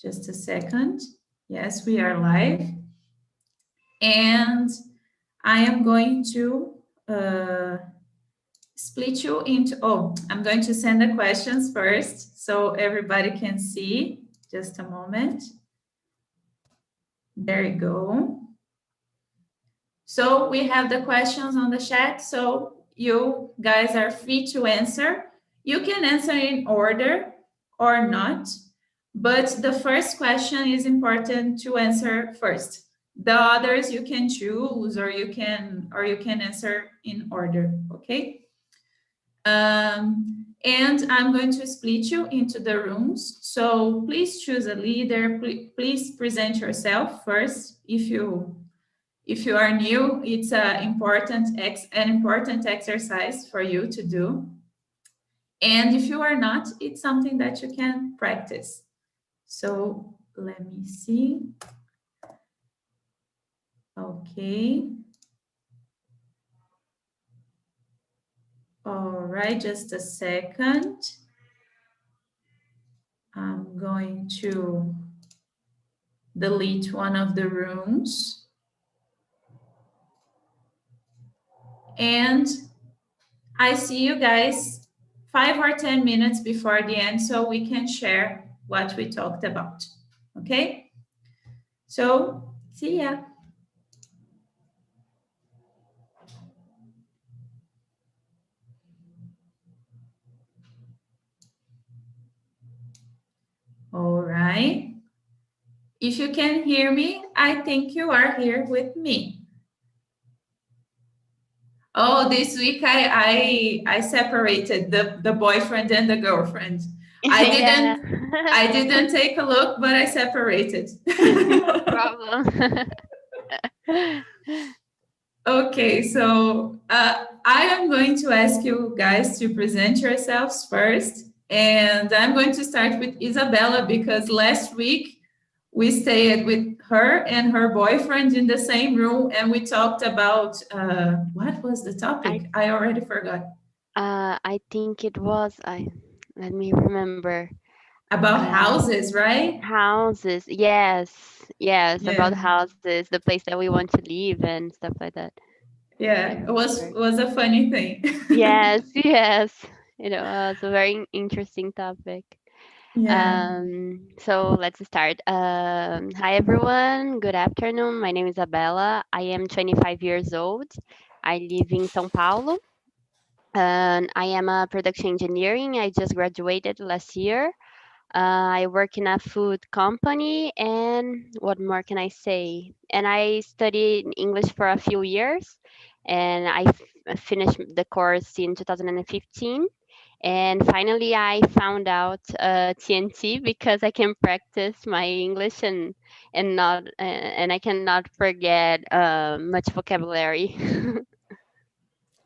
Just a second. Yes, we are live. And I am going to split you into, I'm going to send the questions first so everybody can see. Just a moment. There you go. So we have the questions on the chat, so you guys are free to answer. You can answer in order or not, but the first question is important to answer first. The others you can choose, or you can answer in order, okay? And I'm going to split you into the rooms. So please choose a leader. Please present yourself first. If you are new, it's an important exercise for you to do. And if you are not, it's something that you can practice. So let me see. Okay. All right, just a second. I'm going to delete one of the rooms. And I see you guys 5 or 10 minutes before the end so we can share what we talked about. Okay? So, see ya. All right. If you can hear me, I think you are here with me. Oh, this week I separated the boyfriend and the girlfriend. I didn't take a look, but I separated. No problem. Okay, so I am going to ask you guys to present yourselves first. And I'm going to start with Isabella because last week we stayed with her and her boyfriend in the same room and we talked about, what was the topic? I already forgot. I think it was, let me remember. About houses, right? Houses, yes, about Yeah. houses, the place that we want to live and stuff like that. Yeah, it was a funny thing. Yes, yes. It was a very interesting topic. Yeah. So let's start. Hi everyone. Good afternoon. My name is Isabella. I am 25 years old. I live in São Paulo, and I am a production engineering. I just graduated last year. I work in a food company, and what more can I say? And I studied English for a few years, and finished the course in 2015. And finally, I found out TNT because I can practice my English and I cannot forget much vocabulary.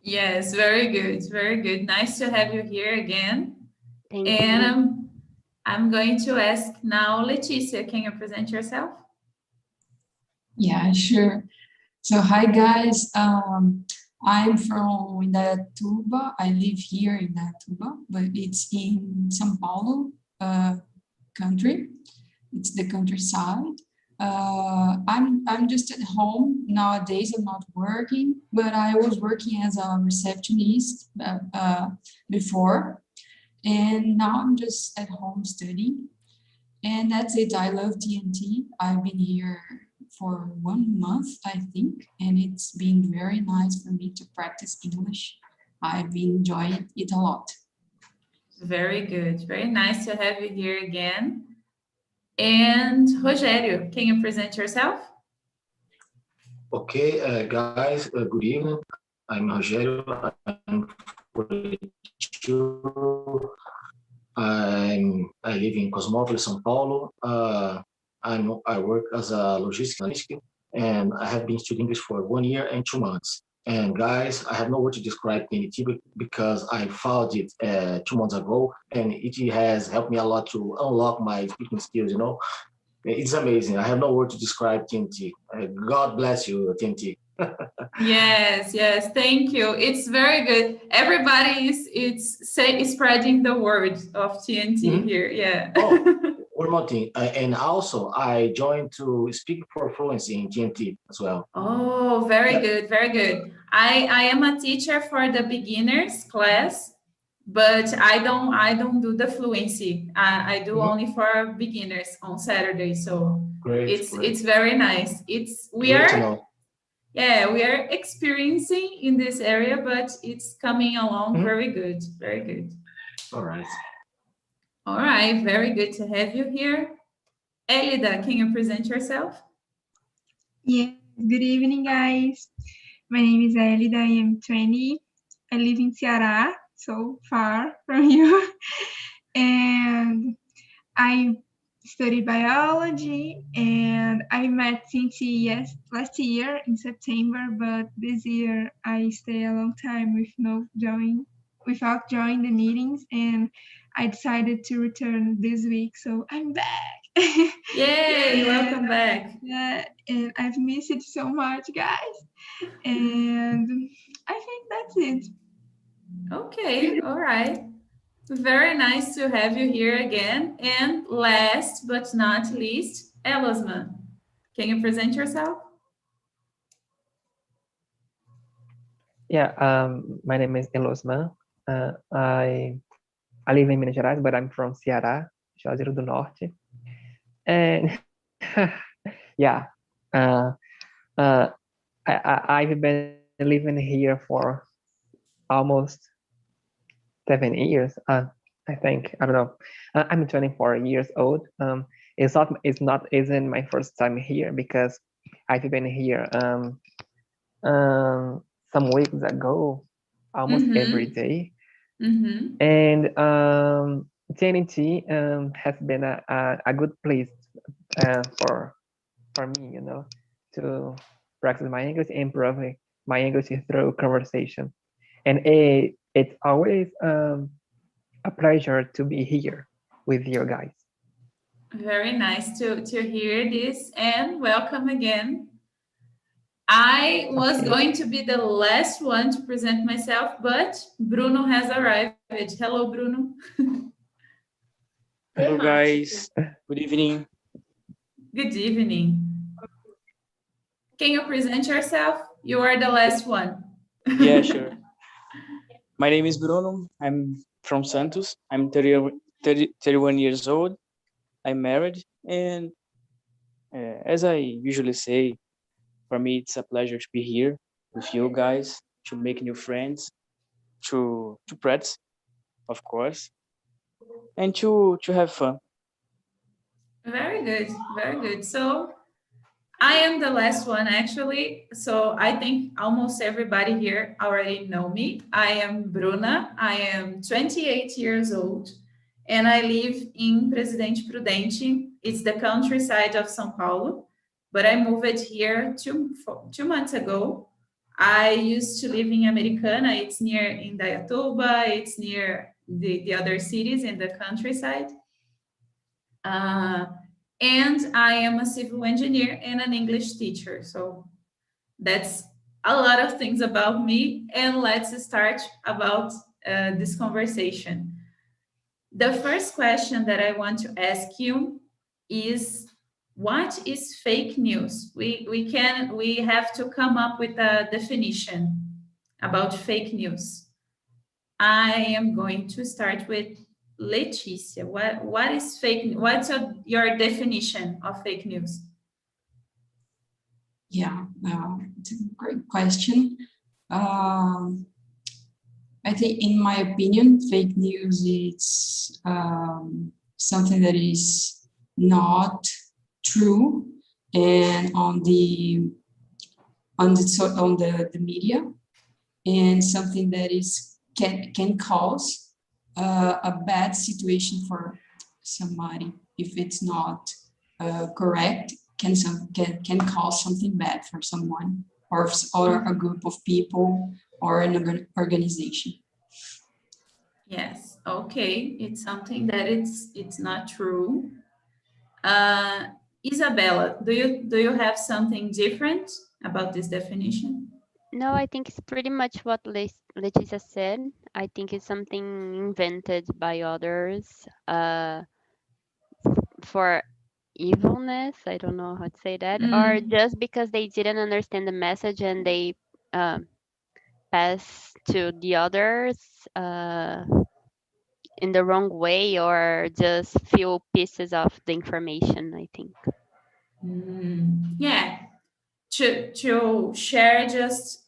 Yes, very good. Very good. Nice to have you here again. Thank And you. I'm going to ask now, Leticia, can you present yourself? Yeah, sure. So hi guys, I'm from Indaiatuba. I live here in Indaiatuba, but it's in São Paulo country. It's the countryside. I'm just at home nowadays. I'm not working, but I was working as a receptionist before, and now I'm just at home studying. And that's it. I love TNT. I've been here for 1 month, I think, and it's been very nice for me to practice English. I've been enjoying it a lot. Very good. Very nice to have you here again. And Rogério, can you present yourself? Okay, guys, good evening. I'm Rogério. I'm 42. I live in Cosmópolis, São Paulo. I work as a logistics analyst, and I have been studying English for 1 year and 2 months. And guys, I have no word to describe TNT because I found it 2 months ago, and it has helped me a lot to unlock my speaking skills. You know, it's amazing. I have no word to describe TNT. God bless you, TNT. Yes, thank you. It's very good. Everybody is spreading the word of TNT here. Yeah. one more thing, and also I joined to speak for fluency in GMT as well. Oh, very good, very good. I am a teacher for the beginners class, but I don't do the fluency. I do only for beginners on Saturday. So Great, it's very nice. We Great to are know. we are experiencing in this area, but it's coming along very good, very good. All right. All right, very good to have you here. Elida, can you present yourself? Yeah, good evening, guys. My name is Elida. I am 20. I live in Ceará, so far from you. And I study biology, and I met Cincy last year in September, but this year I stay a long time without joining the meetings, and I decided to return this week, so I'm back. Yay, welcome back. Yeah, and I've missed it so much, guys. And I think that's it. Okay, all right. Very nice to have you here again. And last but not least, Elosman, can you present yourself? Yeah, my name is Elosman. I live in Minas Gerais, but I'm from Ceará, Juazeiro do Norte. And yeah, I've been living here for almost 7 years. I think, I don't know. I'm 24 years old. Isn't my first time here because I've been here some weeks ago, almost every day. And TNT has been a good place for me, to practice my English, improve my English through conversation. And it's always a pleasure to be here with you guys. Very nice to hear this, and welcome again. I was going to be the last one to present myself, but Bruno has arrived. Hello, Bruno. Hello, guys. Good evening. Good evening. Can you present yourself? You are the last one. Yeah, sure. My name is Bruno. I'm from Santos. I'm 31 years old. I'm married. And as I usually say, for me, it's a pleasure to be here with you guys, to make new friends, to practice, of course, and to have fun. Very good, very good. So I am the last one, actually. So I think almost everybody here already know me. I am Bruna. I am 28 years old, and I live in Presidente Prudente. It's the countryside of São Paulo, but I moved here 2 months ago. I used to live in Americana. It's near Indaiatuba. It's near the other cities in the countryside. And I am a civil engineer and an English teacher. So that's a lot of things about me. And let's start about this conversation. The first question that I want to ask you is, what is fake news? We have to come up with a definition about fake news. I am going to start with Leticia. What is fake? What's your definition of fake news? Yeah, it's a great question. I think, in my opinion, fake news is something that is not true, and on the media, and something that can cause a bad situation for somebody if it's not correct. Can cause something bad for someone or a group of people or an organization. Yes, okay, it's something that it's not true. Isabella, do you have something different about this definition? No, I think it's pretty much what Leticia said. I think it's something invented by others. for evilness, I don't know how to say that, or just because they didn't understand the message and they pass to the others in the wrong way, or just few pieces of the information, I think. Yeah, to share just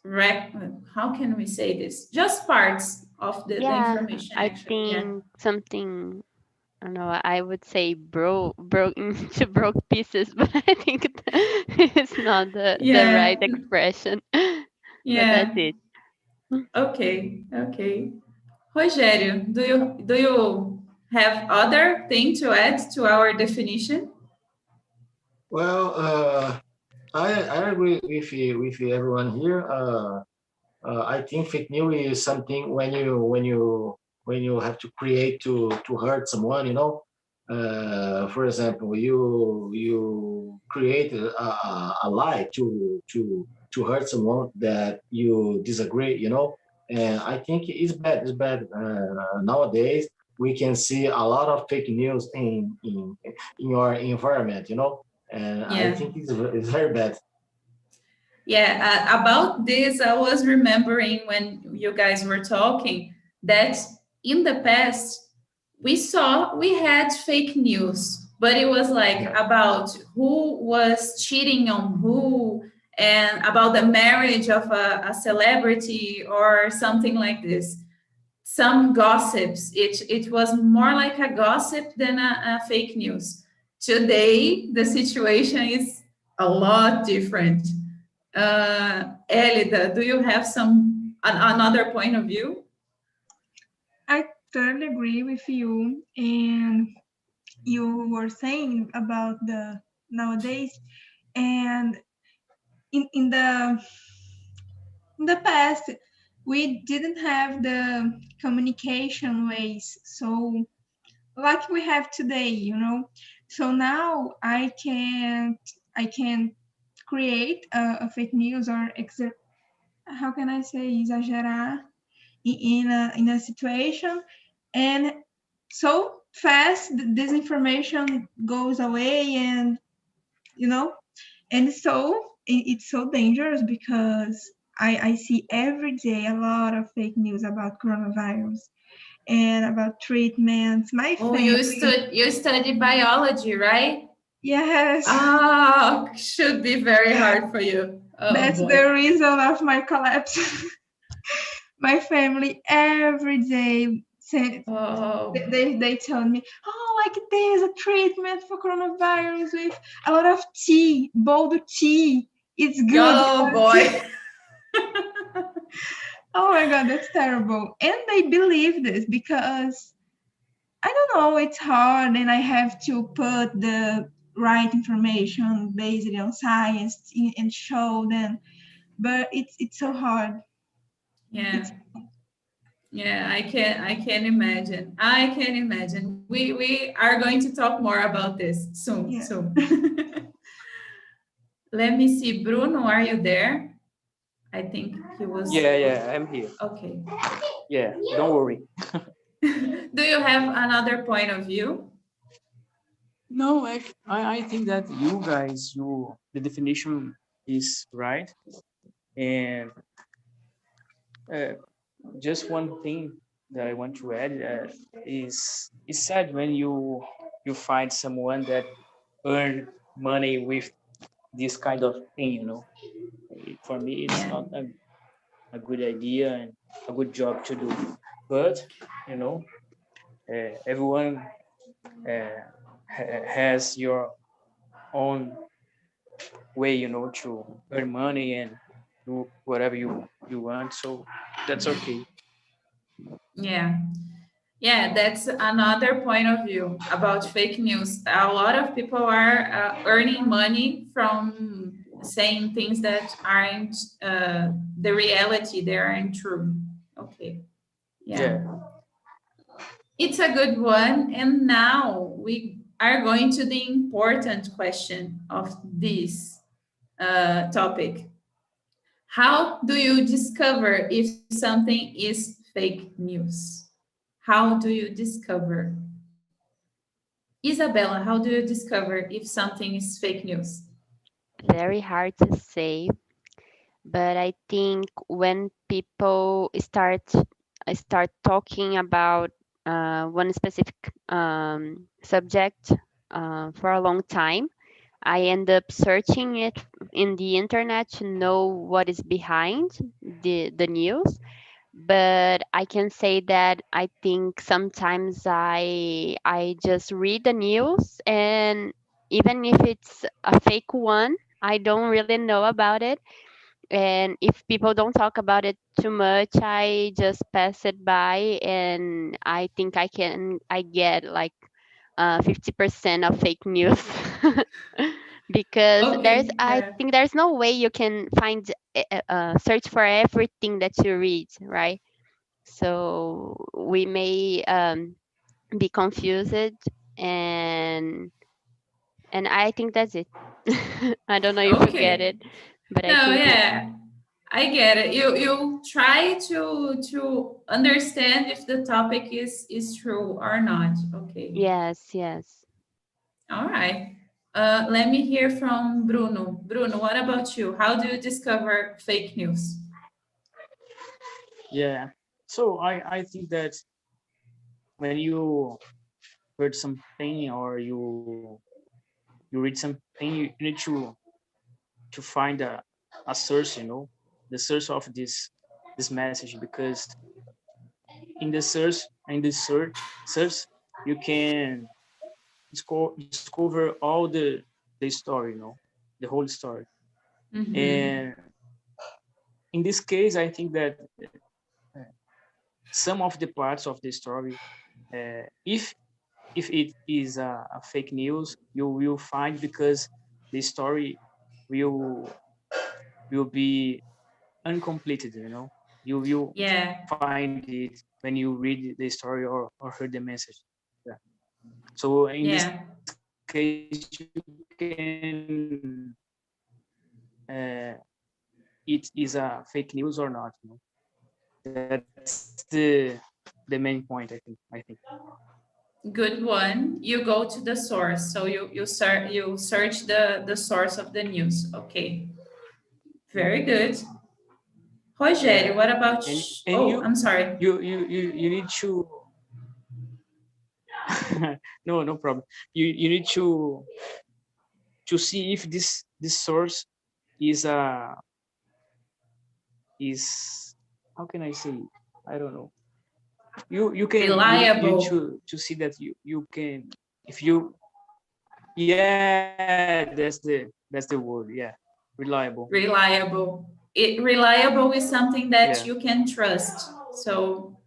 how can we say this? Just parts of the information. I actually. think something, I don't know, I would say broke into broke pieces, but I think it's not the right expression. But that's it. Okay. Rogério, do you have other thing to add to our definition? Well, I agree with everyone here. I think fake news is something when you have to create to hurt someone. For example, you create a lie to hurt someone that you disagree. And I think it's bad. It's bad. Nowadays, we can see a lot of fake news in your environment. And I think it's very bad. Yeah, about this, I was remembering when you guys were talking that in the past, we had fake news, but it was like about who was cheating on who and about the marriage of a celebrity or something like this. Some gossips. It was more like a gossip than a fake news. Today, the situation is a lot different. Elida, do you have another point of view? I totally agree with you. And you were saying about the nowadays, and in the past, we didn't have the communication ways so like we have today, So now I can create a fake news or how can I say exagerar in a situation, and so fast this information goes away, and and so it's so dangerous because I see every day a lot of fake news about coronavirus and about treatments. My family. You study biology, right? Yes. Oh, should be very hard for you. That's the reason of my collapse. My family every day they tell me, like there's a treatment for coronavirus with a lot of tea, bold tea. It's good. Oh boy. Oh my God, that's terrible. And they believe this because I don't know, it's hard and I have to put the right information based on science and show them, but it's so hard. Yeah, I can imagine. I can imagine. We are going to talk more about this soon. Let me see. Bruno, are you there? I think he was. Yeah, I'm here. Okay. Yeah, don't worry. Do you have another point of view? No, I think that you guys, the definition is right. And just one thing that I want to add is it's sad when you find someone that earn money with this kind of thing, For me, it's not a good idea and a good job to do. But, everyone has your own way, to earn money and do whatever you want. So that's okay. Yeah, that's another point of view about fake news. A lot of people are earning money from saying things that aren't the reality, they aren't true. Okay. Yeah. It's a good one. And now we are going to the important question of this topic. How do you discover if something is fake news? How do you discover? Isabella, how do you discover if something is fake news? Very hard to say, but I think when people start talking about one specific subject for a long time, I end up searching it in the internet to know what is behind the news. But I can say that I think sometimes I just read the news, and even if it's a fake one, I don't really know about it. And if people don't talk about it too much, I just pass it by, and I think I get like 50% of fake news. Because Okay, I yeah. think there's no way you can find search for everything that you read, right? So we may be confused, and I think that's it. I don't know if you get Okay. it, but I No, think it. yeah, I get it. You try to understand if the topic is true or not. Okay. Yes, yes. All right. Let me hear from Bruno. Bruno, what about you? How do you discover fake news? Yeah. So I think that when you heard something or you read something, you need to find a source, the source of this message, because in the search you can discover all the story, the whole story. Mhm. And in this case, I think that some of the parts of the story, if it is a fake news, you will find, because the story will be uncompleted. You will Yeah. find it when you read the story or heard the message. Yeah. So in this Yeah. case, you can it is a fake news or not. That's the main point. I think. Good one. You go to the source. So you search the source of the news. Okay. Very good. Rogério, Yeah. what about And oh, I'm sorry. you need to no problem. You need to see if this source is is how can I say? I don't know. You need Reliable. to see that you can, if you, yeah, that's the word, yeah, reliable. Reliable. Reliable is something that Yeah. you can trust. So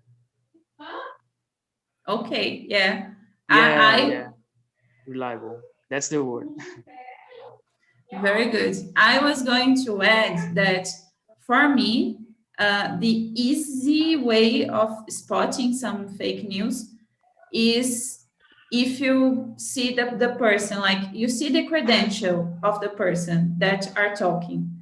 okay, yeah. Yeah, reliable, that's the word. Very good. I was going to add that for me, the easy way of spotting some fake news is if you see the person, like you see the credential of the person that are talking.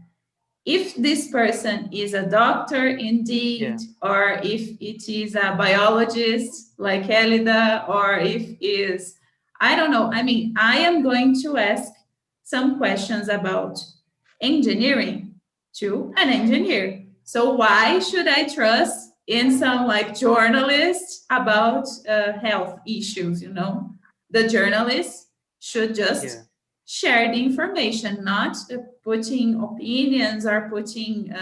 If this person is a doctor indeed, or if it is a biologist like Elida, or if is, I don't know. I mean, I am going to ask some questions about engineering to an engineer. So why should I trust in some like journalist about health issues? The journalist should just share the information, not putting opinions or putting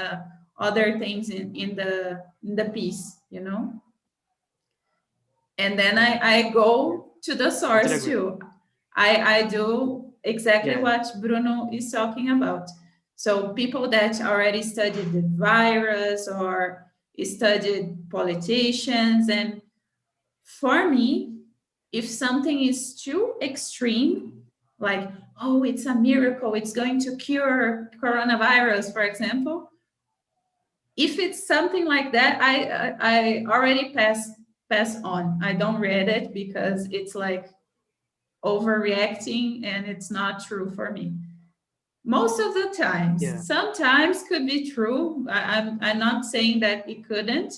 other things in the piece. And then I go to the source too. I do exactly what Bruno is talking about. So people that already studied the virus or studied politicians, and for me, if something is too extreme, like, oh, it's a miracle, it's going to cure coronavirus, for example, if it's something like that, I already pass on. I don't read it because it's like overreacting and it's not true for me. Most of the times, sometimes could be true. I'm not saying that it couldn't,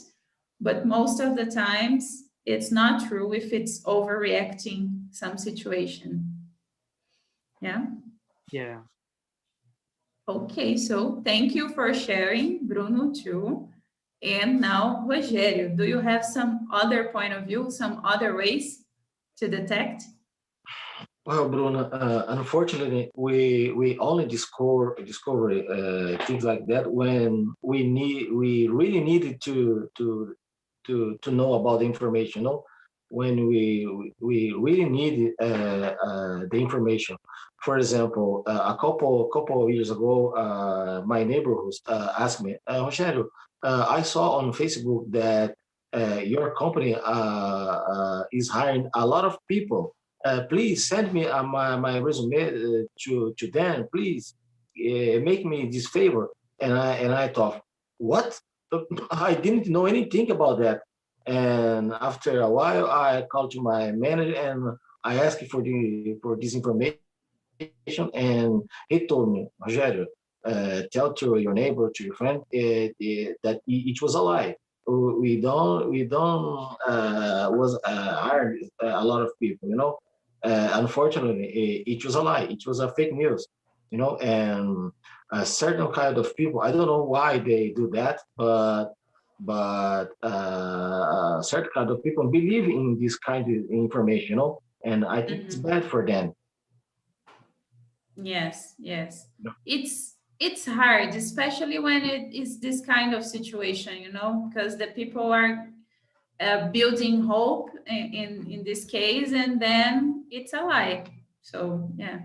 but most of the times it's not true if it's overreacting some situation. Yeah. Yeah. Okay, so thank you for sharing, Bruno, too. And now, Rogério, do you have some other point of view, some other ways to detect? Well, Bruno, unfortunately, we only discover things like that when we really needed to know about the information. You know, when we really need the information. For example, a couple of years ago, my neighborhood asked me, Rogério, I saw on Facebook that your company is hiring a lot of people. Please send me my resume to them. Please make me this favor. And I thought, what? I didn't know anything about that. And after a while, I called to my manager and I asked for this information, and he told me, Rogério, tell to your neighbor, to your friend, that it was a lie. We don't was hired a lot of people, you know. Unfortunately, it was a lie. It was a fake news, you know, and a certain kind of people. I don't know why they do that, but certain kind of people believe in this kind of information, you know, and I think it's bad for them. Yes, yes. It's hard, especially when it is this kind of situation, you know, because the people are building hope in this case, and then it's a lie. So yeah.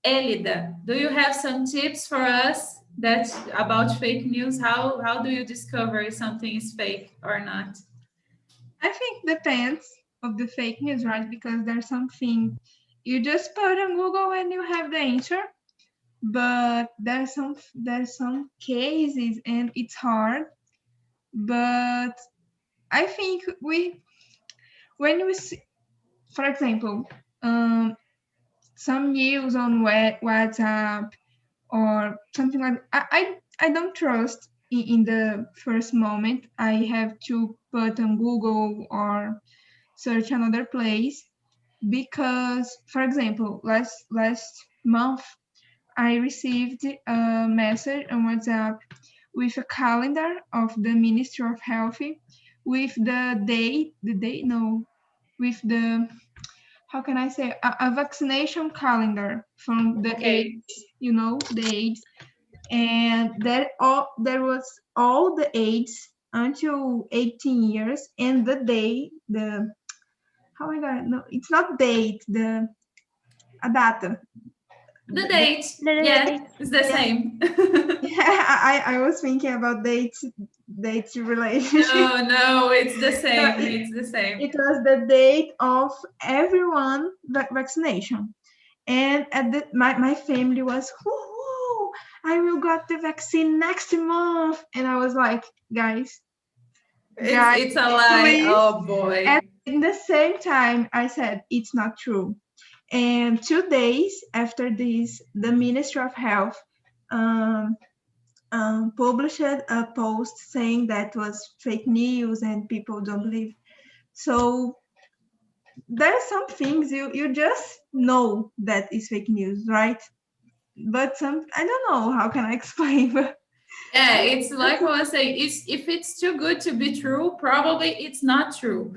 Elida, do you have some tips for us that about fake news? How do you discover if something is fake or not? I think depends of the fake news, right? Because there's something you just put on Google and you have the answer, but there's some cases and it's hard. But I think when we see, for example, some news on WhatsApp or something like I don't trust in the first moment. I have to put on Google or search another place because, for example, last month I received a message on WhatsApp with a calendar of the Ministry of Health with with the, how can I say, a vaccination calendar from the age, you know, the age, and there was all the ages until 18 years and the day, the, how I got it? No, it's not date, the a data. The date. Yeah, it's the same. Yeah, I was thinking about dates relationship. No, it's the same. It's the same. It was the date of everyone vaccination. And at my family was, whoo, I will get the vaccine next month. And I was like, guys, it's a lie. Please. Oh boy. And in the same time, I said, it's not true. And 2 days after this, the Ministry of Health published a post saying that was fake news and people don't believe. So there are some things you just know that is fake news, right? But I don't know, how can I explain? Yeah, it's like what I say, if it's too good to be true, probably it's not true.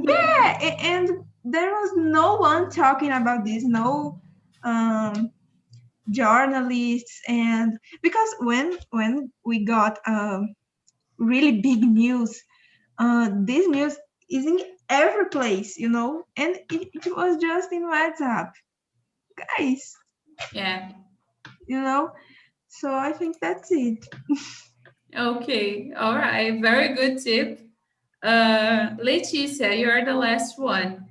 Yeah, and there was no one talking about this, no journalists, and because when we got really big news, this news is in every place, you know, and it was just in WhatsApp, guys. Yeah, you know, so I think that's it. Okay, all right, very good tip. Leticia, you're the last one.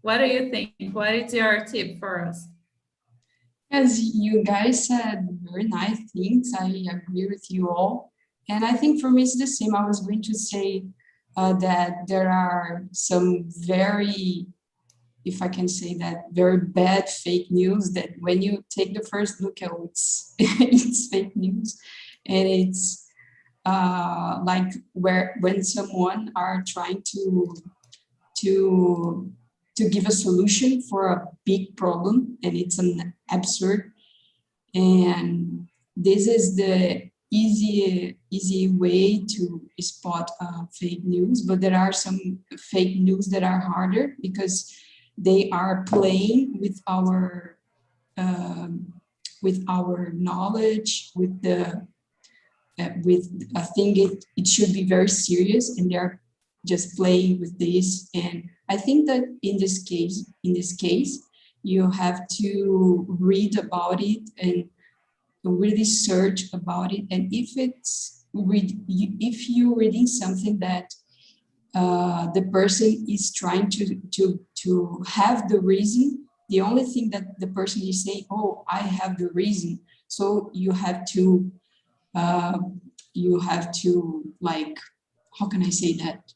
What do you think? What is your tip for us? As you guys said, very nice things. I agree with you all. And I think for me, it's the same. I was going to say that there are some very, if I can say that, very bad fake news that when you take the first look at it's fake news. And it's like when someone are trying to give a solution for a big problem, and it's an absurd. And this is the easy way to spot fake news, but there are some fake news that are harder because they are playing with our knowledge, with I think it should be very serious, and they're just playing with this. And I think that in this case, you have to read about it and really search about it. And if you're reading something that the person is trying to have the reason, the only thing that the person is saying, oh, I have the reason. So you have to like, how can I say that?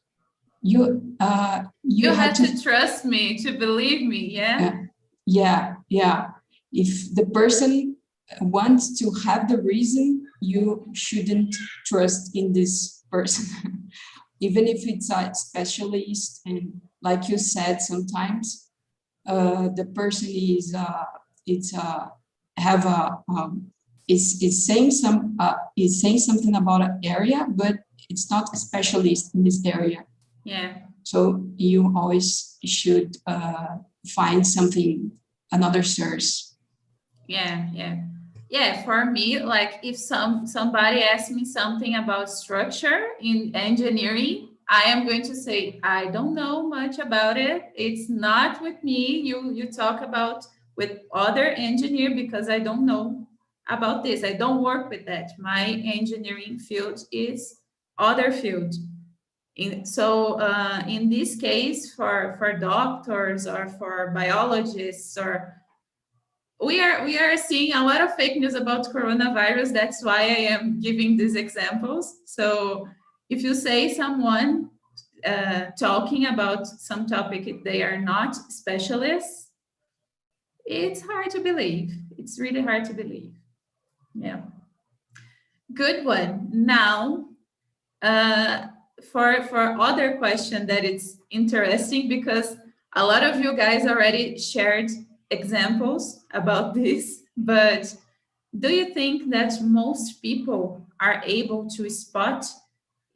You have to trust me, to believe me, yeah? Yeah. If the person wants to have the reason, you shouldn't trust in this person. Even if it's a specialist, and like you said, sometimes the person is saying something about an area, but it's not a specialist in this area. Yeah. So you always should find another source. Yeah, for me, like if somebody asks me something about structure in engineering, I am going to say, I don't know much about it. It's not with me. You talk about with other engineer, because I don't know about this. I don't work with that. My engineering field is other field. So in this case, for doctors or for biologists, or we are seeing a lot of fake news about coronavirus. That's why I am giving these examples. So if you say someone talking about some topic, they are not specialists, it's hard to believe. It's really hard to believe. Yeah. Good one. Now, for other question that it's interesting, because a lot of you guys already shared examples about this, but do you think that most people are able to spot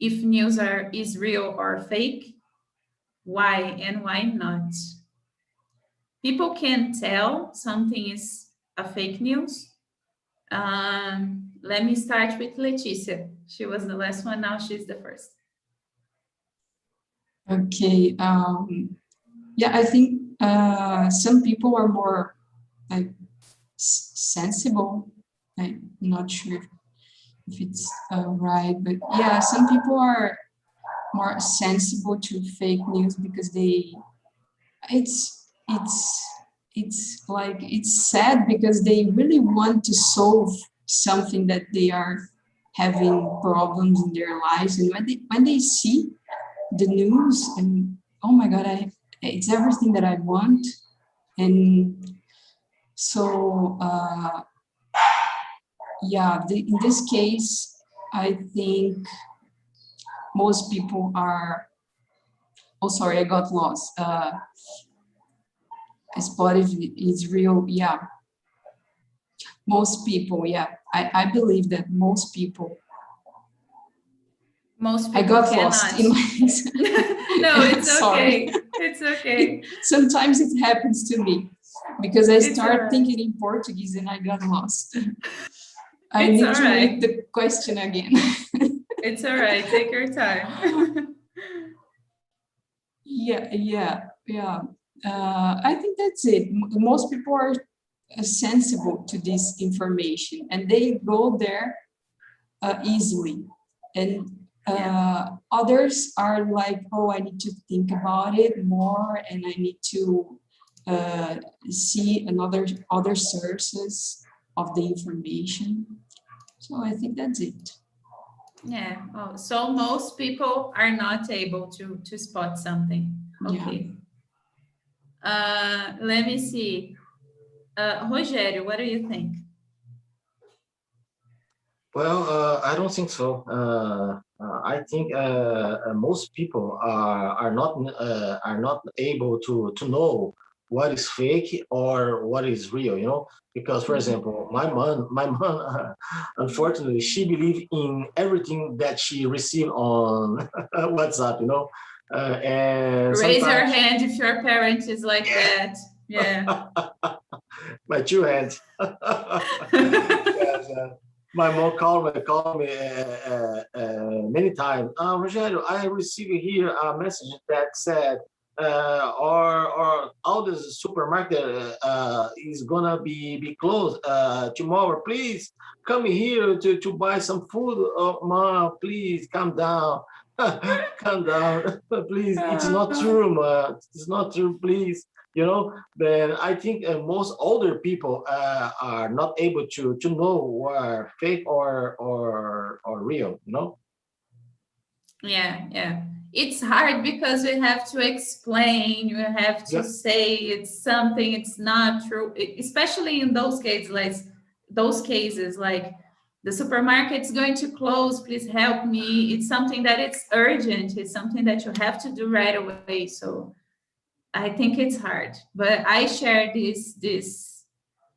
if news is real or fake? Why and why not? People can tell something is a fake news. Let me start with Leticia. She was the last one, now she's the first. Okay. Yeah, I think some people are more like sensible. I'm not sure if it's right, but yeah, some people are more sensible to fake news because it's sad because they really want to solve something that they are having problems in their lives, and when they see the news and oh my god, it's everything that I want. And so yeah, in this case I think most people are, oh sorry, I got lost. Spot is real. Yeah, most people, yeah, I believe that most people I got cannot. lost in my No, it's sorry. Okay. It's okay. Sometimes it happens to me because I start right. thinking in Portuguese and I got lost. I need to read the question again. It's all right. Take your time. Yeah. I think that's it. Most people are sensible to this information and they go there easily. And others are like, oh, I need to think about it more and I need to see other sources of the information. So I think that's it. Yeah. Oh, so most people are not able to spot something. Okay. Yeah. Let me see. Rogério, what do you think? Well, I don't think so. I think most people are not able to know what is fake or what is real, because for example, my mom, unfortunately, she believed in everything that she received on WhatsApp, and Raise your sometimes hand if your parent is like that. Yeah. my two hands. Yes, my mom called me many times. Rogério, I received here a message that said, or all this supermarket is gonna be closed tomorrow. Please come here to buy some food. Oh, mom, please calm down. Calm down, please. It's not true, ma. It's not true. Please, then I think most older people are not able to know what are fake or real. Yeah. It's hard because we have to explain, you have to say it's something, it's not true, especially in those cases like the supermarket's going to close, please help me. It's something that it's urgent, it's something that you have to do right away. So I think it's hard, but I share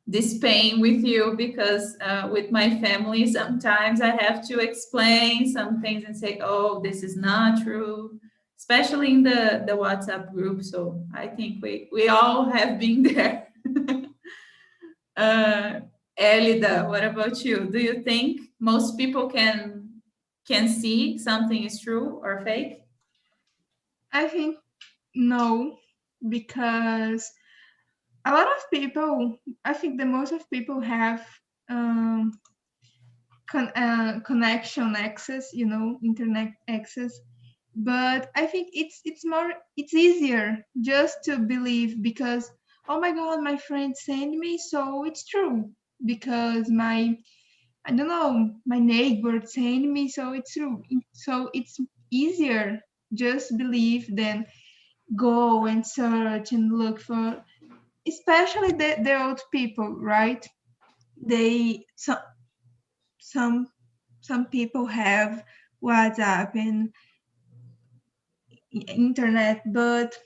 this pain with you because with my family, sometimes I have to explain some things and say, oh, this is not true, especially in the WhatsApp group. So I think we all have been there. Elida, what about you? Do you think most people can see something is true or fake? I think no, because a lot of people, I think the most of people have connection access, internet access. But I think it's easier just to believe because, oh my God, my friend sent me, so it's true. Because I don't know, my neighbor sent me, so it's true. So it's easier just believe than go and search and look for, especially the old people, right? They some people have WhatsApp and internet, but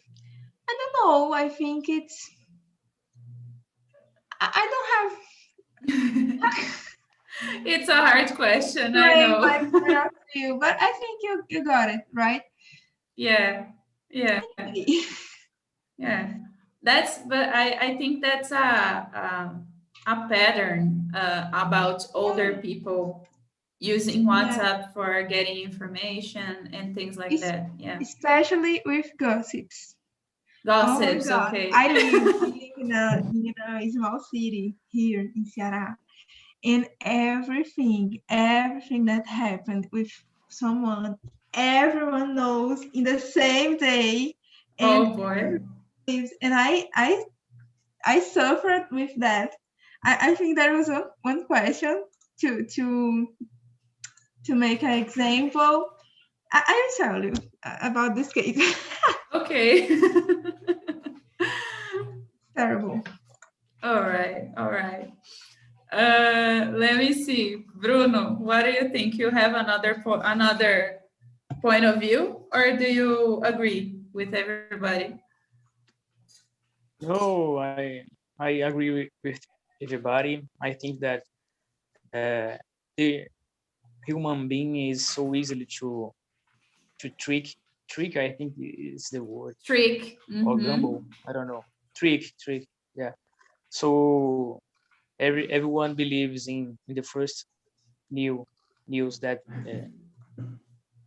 I don't know. I think I don't have It's a hard question, I my know. point of view, but I think you got it right. Yeah. But I think that's a pattern about older people using WhatsApp for getting information and things like that. Yeah. Especially with gossips. Gossips, oh my God. okay. I live in a small city here in Ceará, and everything that happened with someone, everyone knows in the same day. And oh boy. And I suffered with that. I think there was one question to make an example. I will tell you about this case. Okay. Terrible. All right. Let me see. Bruno, what do you think? You have another point of view, or do you agree with everybody? No, I agree with everybody. I think that the human being is so easily to trick. I think is the word. Trick. Or gamble. I don't know. Trick. Yeah. So everyone believes in the first news that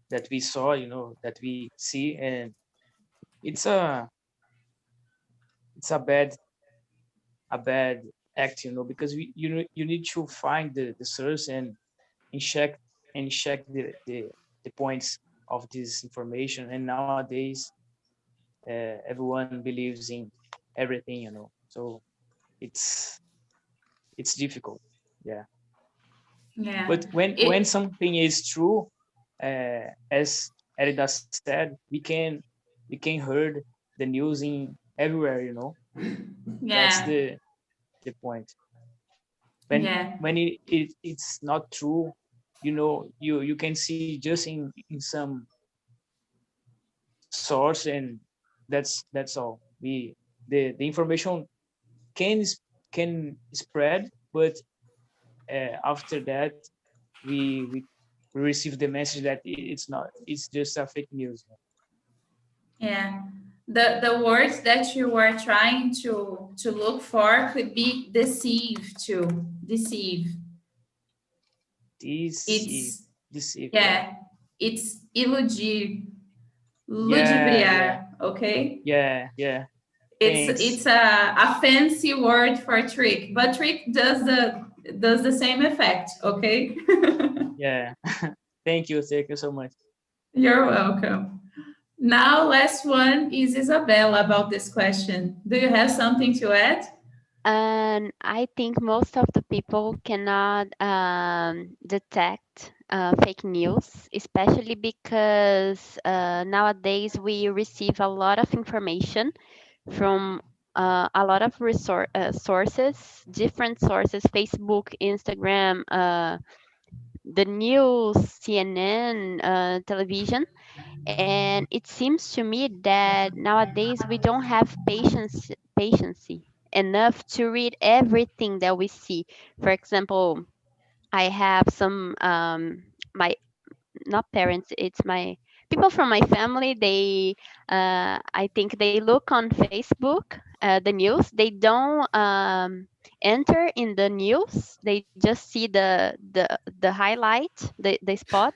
that we saw, that we see, and it's a bad act, because you need to find the source and check the points of this information. And nowadays everyone believes in everything, so it's difficult. Yeah. But when something is true, as Erida said, we can hear the news in everywhere, That's the point. When it's not true, you can see just in some source, and that's all. The information can spread, but after that we receive the message that it's just a fake news. Yeah, the words that you are trying to look for could be deceive too. Deceive. Deceive. Yeah, it's iludir, ludibriar. Okay. Yeah. It's a fancy word for trick, but trick does the same effect. Okay. Yeah. Thank you so much. You're welcome. Now, last one is Isabella about this question. Do you have something to add? And I think most of the people cannot detect fake news, especially because nowadays we receive a lot of information from a lot of sources, different sources, Facebook, Instagram, the news, CNN, television. And it seems to me that nowadays we don't have patience enough to read everything that we see. For example, I have some my not parents, it's my people from my family. They I think they look on Facebook the news. They don't enter in the news. They just see the highlight, the spot,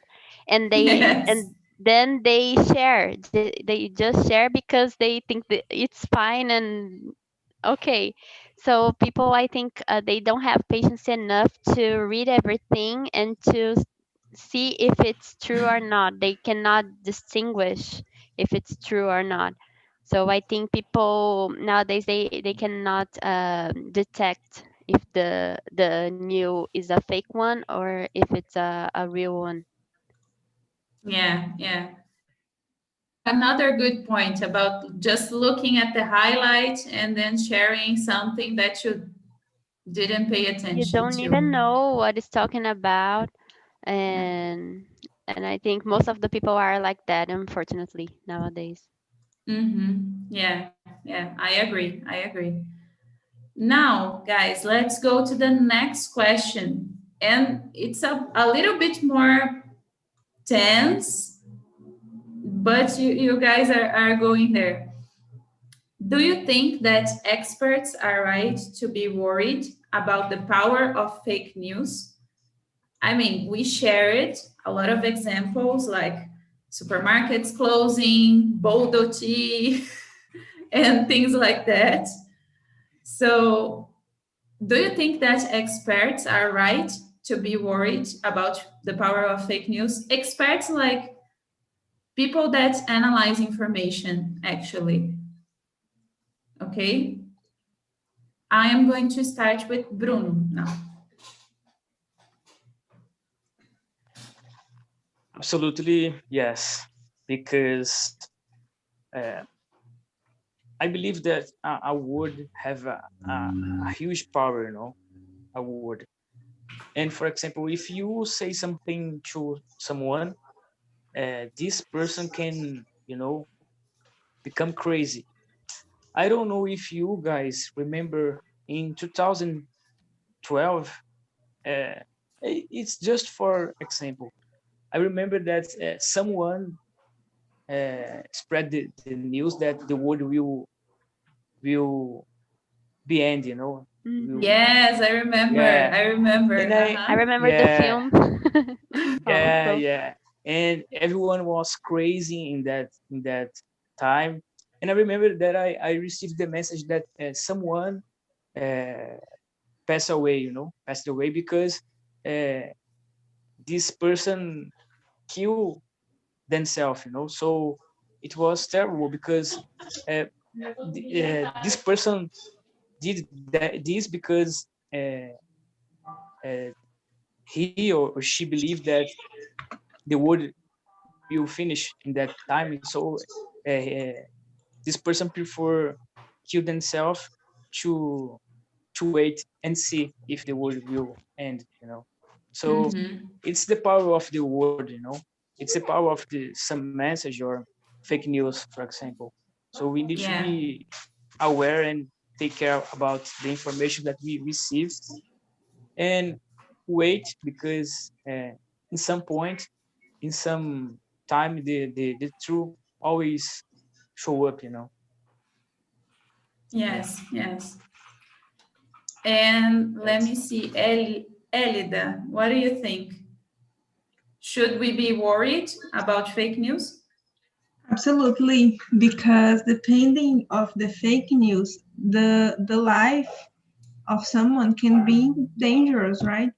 and Yes. then they share. They just share because they think that it's fine and okay. So people, I think they don't have patience enough to read everything and to see if it's true or not. They cannot distinguish if it's true or not. So I think people nowadays they cannot detect if the new is a fake one or if it's a real one. Yeah. Another good point about just looking at the highlight and then sharing something that you didn't pay You attention don't to. even know what it's talking about, and I think most of the people are like that, unfortunately, nowadays. Yeah, I agree. Now, guys, let's go to the next question. And it's a little bit more tense, but you guys are going there. Do you think that experts are right to be worried about the power of fake news? I mean, we shared a lot of examples like supermarkets closing, Boldo tea, and things like that. So, do you think that experts are right to be worried about the power of fake news? Experts like people that analyze information, actually. Okay. I am going to start with Bruno now. Absolutely, yes, because I believe that a word have a huge power, a word. And for example, if you say something to someone, this person can, become crazy. I don't know if you guys remember in 2012, it's just for example. I remember that someone spread the news that the world will be end, Yes, I remember. Yeah. I remember. And I remember the yeah, film. yeah, Also. yeah. And everyone was crazy in that time. And I remember that I received the message that someone uh, passed away because this person killed themselves, So it was terrible because this person did this because uh, he or she believed that the world will finish in that time. So this person prefer kill themselves to wait and see if the world will end. So it's the power of the word, you know. It's the power of some message or fake news, for example. So we need to be aware and take care about the information that we receive and wait, because in some point, in some time, the truth always show up, you know. Yes, yes. And let me see, Elida, what do you think? Should we be worried about fake news? Absolutely, because depending of the fake news, the life of someone can be dangerous, right?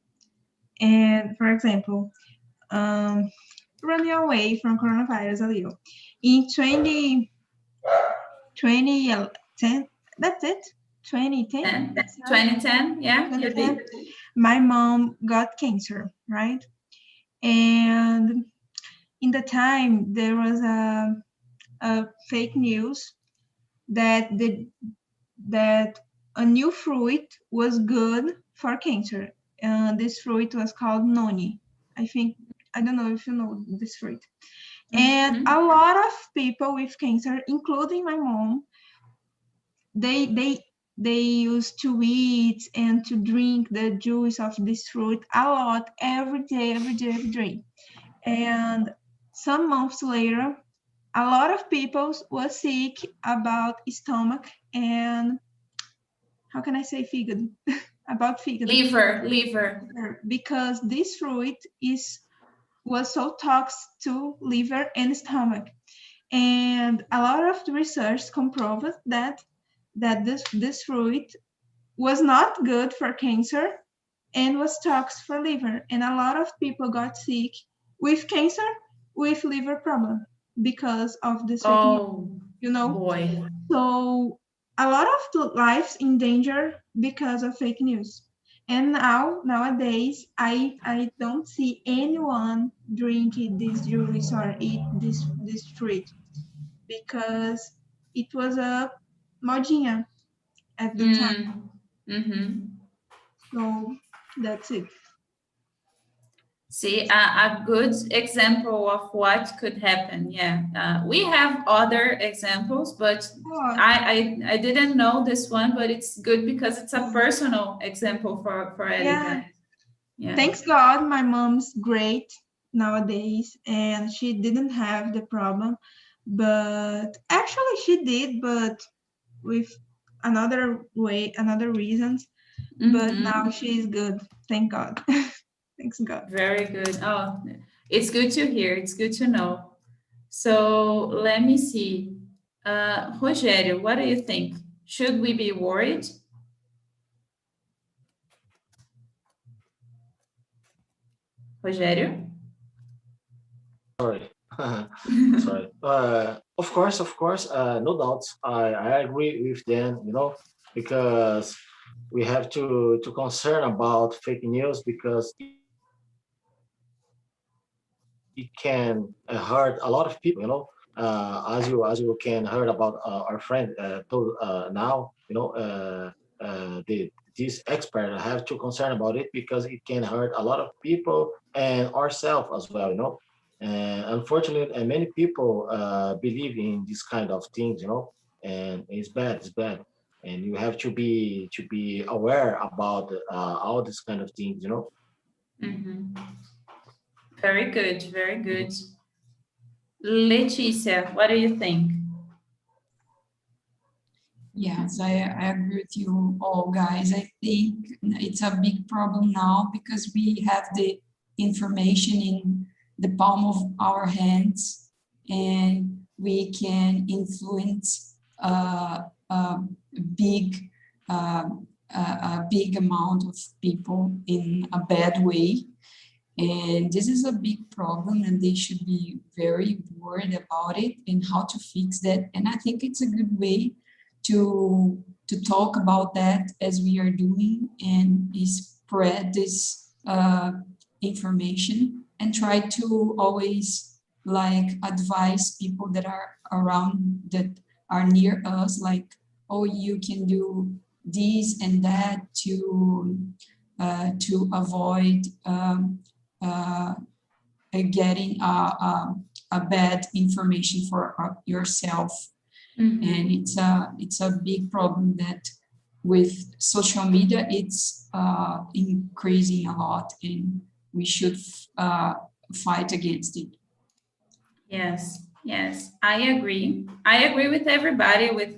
And for example, running away from coronavirus a little. In 2010, that's it? 2010? 2010, yeah, 2010, my mom got cancer, right? And in the time, there was a fake news that a new fruit was good for cancer. This fruit was called noni. I don't know if you know this fruit. And a lot of people with cancer, including my mom, they used to eat and to drink the juice of this fruit a lot, every day. And some months later, a lot of people were sick about stomach and, how can I say fígado? About fígado. Liver. Because this fruit was so toxic to liver and stomach. And a lot of research comproved that this fruit was not good for cancer and was toxic for liver. And a lot of people got sick with cancer, with liver problem because of this fake news, you know? Boy. So a lot of the lives in danger because of fake news. And nowadays, I don't see anyone drinking this juice or eat this fruit because it was a modinha at the time. So that's it. See, a good example of what could happen. Yeah, we have other examples, but I didn't know this one, but it's good because it's a personal example for Elida. Yeah. Thanks God, my mom's great nowadays, and she didn't have the problem. But actually, she did, but with another reasons. But now she's good. Thank God. Thanks God. Very good. Oh, it's good to hear. It's good to know. So let me see. Rogério, what do you think? Should we be worried? Rogério? Sorry. Sorry. Of course, no doubts. I agree with them, you know, because we have to concern about fake news because it can hurt a lot of people, you know. As you can heard about our friend told now, you know, this expert have to concern about it because it can hurt a lot of people and ourselves as well, you know. And unfortunately, many people believe in this kind of things, you know, and it's bad, and you have to be aware about all this kind of things, you know. Very good, very good. Leticia, what do you think? Yes, I agree with you all, guys. I think it's a big problem now because we have the information in the palm of our hands and we can influence a big amount of people in a bad way. And this is a big problem and they should be very worried about it and how to fix that. And I think it's a good way to talk about that as we are doing and spread this information and try to always like advise people that are around, that are near us, like, oh, you can do this and that to to avoid getting a bad information for yourself. And it's a big problem that with social media, it's increasing a lot, and we should fight against it. Yes, yes, I agree. I agree with everybody, with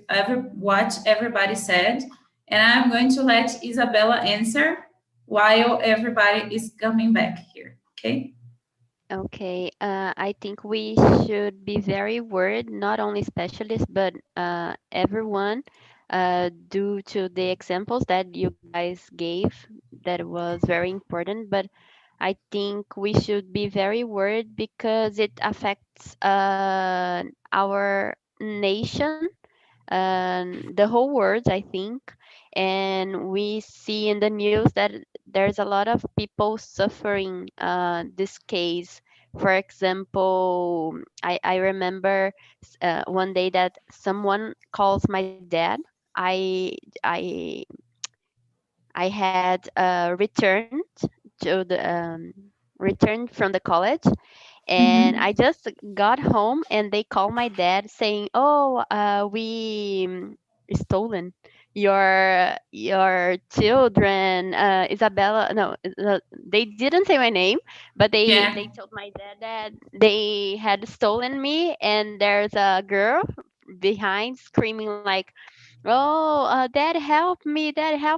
what everybody said. And I'm going to let Isabella answer while everybody is coming back here, okay? Okay, I think we should be very worried, not only specialists, but everyone, due to the examples that you guys gave, that was very important. But I think we should be very worried because it affects our nation and the whole world, I think. And we see in the news that there's a lot of people suffering this case. For example, I remember one day that someone calls my dad. I I I had returned to the returned from the college, and I just got home and they called my dad saying, "Oh, we stolen your children, Isabella." No, they didn't say my name, but they told my dad that they had stolen me, and there's a girl behind screaming like, "Oh, dad, dad, help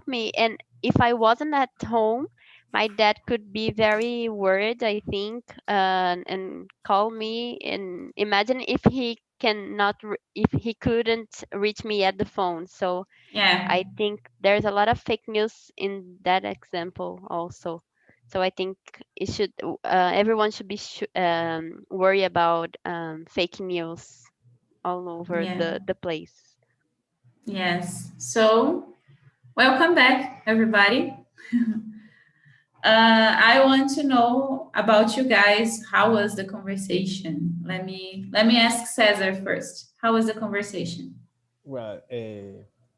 me!" And if I wasn't at home, my dad could be very worried, I think, and call me. And imagine if he if he couldn't reach me at the phone. So Yeah. I think there's a lot of fake news in that example also. So I think it should everyone should be worry about fake news all over Yeah. the place. Yes. So, welcome back, everybody. I want to know about you guys. How was the conversation? Let me ask Cesar first. How was the conversation? Well,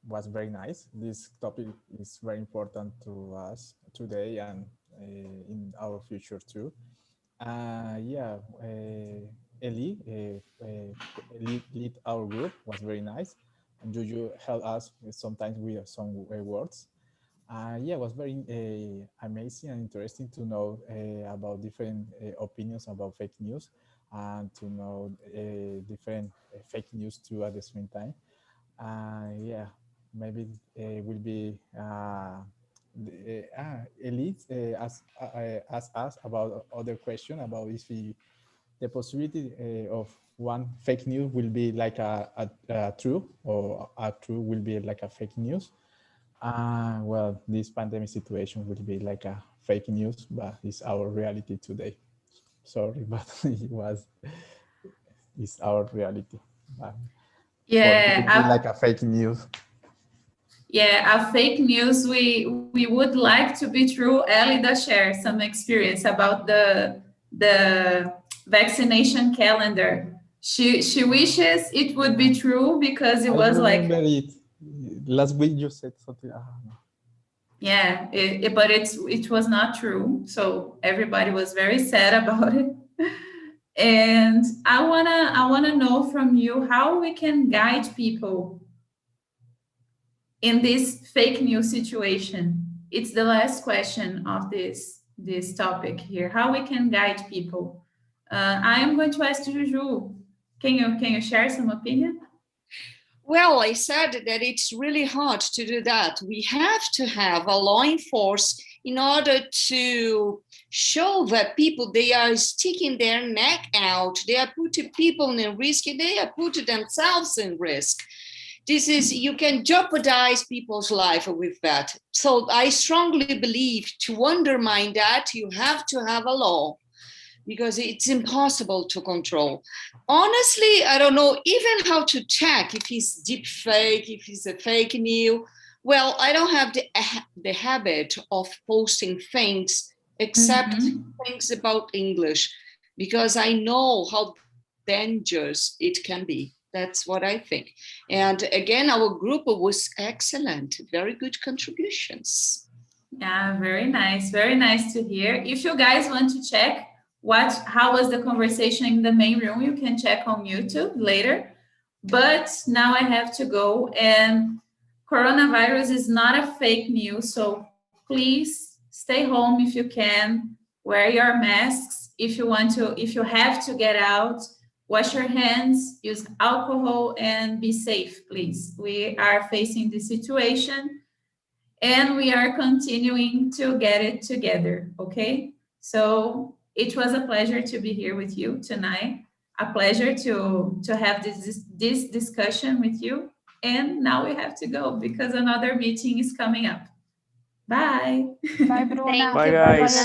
was very nice. This topic is very important to us today and in our future too. Yeah, Eli lead our group, was very nice, and you help us sometimes with some words. Yeah, it was very amazing and interesting to know about different opinions about fake news, and to know different fake news too at the same time. Yeah, maybe will be Elite ask us about other question about if the possibility of one fake news will be like a true, or a true will be like a fake news. Well, this pandemic situation will be like a fake news, but it's our reality today. Sorry, but it's our reality. Yeah, it will be like a fake news. Yeah, a fake news we would like to be true. Ellie does share some experience about the vaccination calendar. She wishes it would be true because it was like, it. Last week you said something. yeah, but it was not true. So everybody was very sad about it. And I wanna know from you how we can guide people in this fake news situation. It's the last question of this topic here. How we can guide people. I am going to ask Juju. Can you share some opinion? Well, I said that it's really hard to do that. We have to have a law enforcement in order to show that people, they are sticking their neck out, they are putting people in risk, they are putting themselves in risk. This is, you can jeopardize people's life with that. So I strongly believe to undermine that, you have to have a law, because it's impossible to control. Honestly, I don't know even how to check if it's deep fake, if it's a fake news. Well, I don't have the habit of posting things except things about English, because I know how dangerous it can be. That's what I think. And again, our group was excellent, very good contributions. Yeah, very nice. Very nice to hear. If you guys want to check how was the conversation in the main room, you can check on YouTube later. But now I have to go, and coronavirus is not a fake news, so please stay home if you can. Wear your masks if you have to get out. Wash your hands, use alcohol, and be safe, please. We are facing this situation, and we are continuing to get it together, okay? So it was a pleasure to be here with you tonight. A pleasure to have this discussion with you. And now we have to go because another meeting is coming up. Bye. Bye, Bruna. Bye, guys.